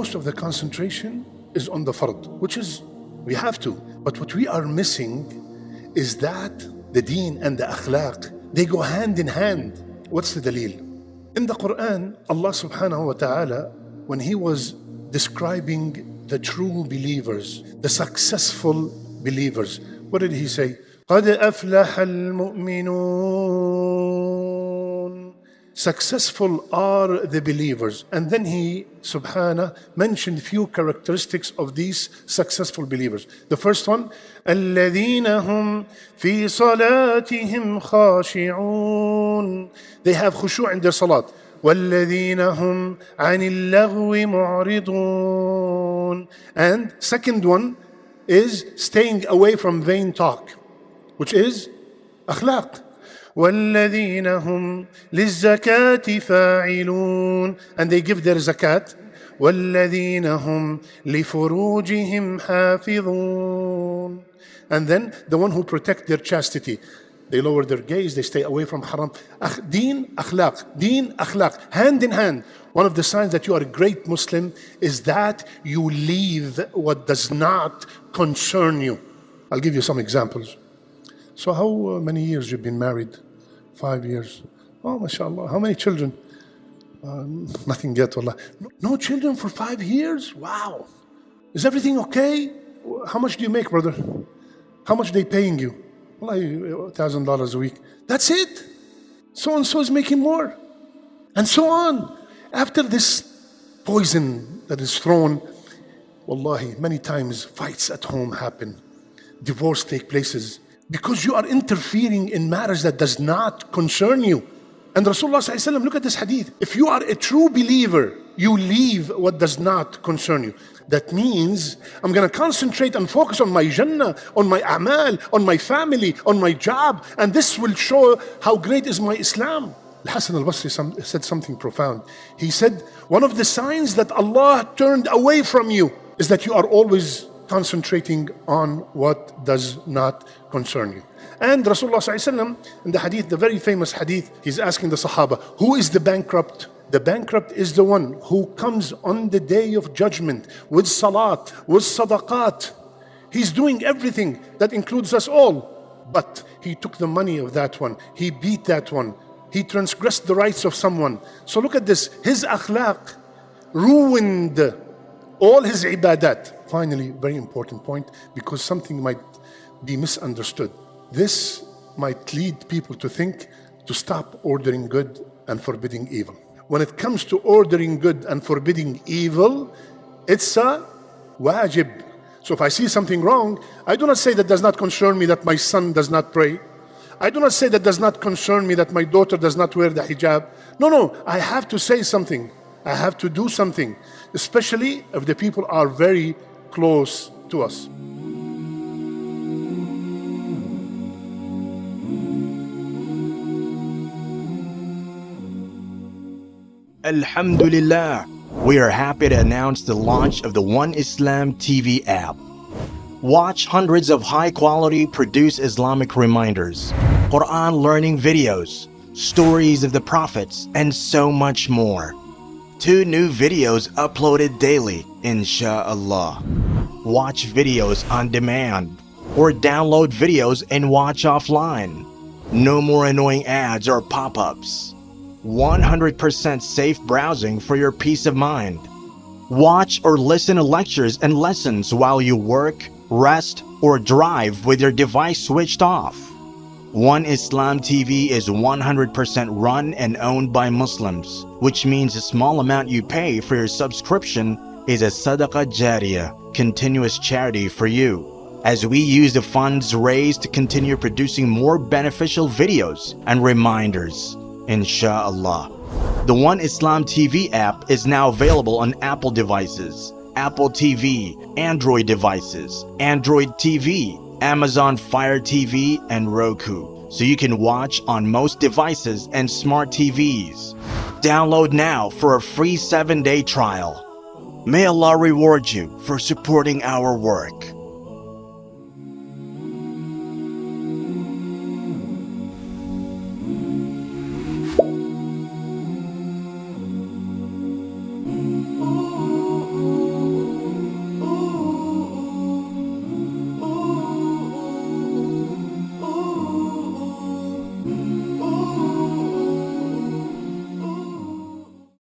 most of the concentration is on the fard, which is, we have to. But what we are missing is that the deen and the akhlaq, they go hand in hand. What's the dalil? In the Quran, Allah subhanahu wa ta'ala, when He was describing the true believers, the successful believers, what did He say? قَدْ أَفْلَحَ الْمُؤْمِنُونَ. Successful are the believers. And then He, subhanahu, mentioned few characteristics of these successful believers. The first one, الَّذِينَ هُمْ فِي صَلَاتِهِمْ خَاشِعُونَ. They have khushu' in their salat. وَالَّذِينَ هُمْ عَنِ اللَّغْوِ مُعْرِضُونَ. And second one is staying away from vain talk, which is akhlaq. وَالَّذِينَ هُمْ لِلزَّكَاةِ فَاعِلُونَ. And they give their zakat. وَالَّذِينَ هُمْ لِفُرُوجِهِمْ حَافِظُونَ. And then the one who protect their chastity. They lower their gaze, they stay away from haram. Deen, akhlaq. Deen, akhlaq. Hand in hand. One of the signs that you are a great Muslim is that you leave what does not concern you. I'll give you some examples. So how many years you've been married? 5 years. Oh, mashallah. How many children? Nothing yet, wallah. No children for 5 years? Wow. Is everything okay? How much do you make, brother? How much are they paying you? $1,000 a week. That's it. So-and-so is making more. And so on. After this poison that is thrown, wallahi, many times fights at home happen. Divorce take places. Because you are interfering in matters that does not concern you. And Rasulullah ﷺ, look at this hadith. If you are a true believer, you leave what does not concern you. That means I'm going to concentrate and focus on my Jannah, on my a'mal, on my family, on my job. And this will show how great is my Islam. Al-Hasan al-Basri said something profound. He said, one of the signs that Allah turned away from you is that you are always concentrating on what does not concern you. And Rasulullah ﷺ, in the hadith, the very famous hadith, he's asking the Sahaba, who is the bankrupt? The bankrupt is the one who comes on the day of judgment with salat, with sadaqat. He's doing everything that includes us all. But he took the money of that one. He beat that one. He transgressed the rights of someone. So look at this. His akhlaq ruined all his ibadat. Finally, very important point, because something might be misunderstood. This might lead people to think to stop ordering good and forbidding evil. When it comes to ordering good and forbidding evil, it's a wajib. So if I see something wrong, I do not say that does not concern me that my son does not pray. I do not say that does not concern me that my daughter does not wear the hijab. No, I have to say something. I have to do something, especially if the people are very close to us. Alhamdulillah, we are happy to announce the launch of the One Islam TV app. Watch hundreds of high-quality produced Islamic reminders, Quran learning videos, stories of the prophets, and so much more. 2 new videos uploaded daily, inshallah. Watch videos on demand, or download videos and watch offline. No more annoying ads or pop-ups. 100% safe browsing for your peace of mind. Watch or listen to lectures and lessons while you work, rest, or drive with your device switched off. One Islam TV is 100% run and owned by Muslims, which means the small amount you pay for your subscription is a sadaqah jariyah, continuous charity for you, as we use the funds raised to continue producing more beneficial videos and reminders, inshallah. The One Islam TV app is now available on Apple devices, Apple TV, Android devices, Android TV, Amazon Fire TV, and Roku, so you can watch on most devices and smart TVs. Download now for a free 7-day trial. May Allah reward you for supporting our work.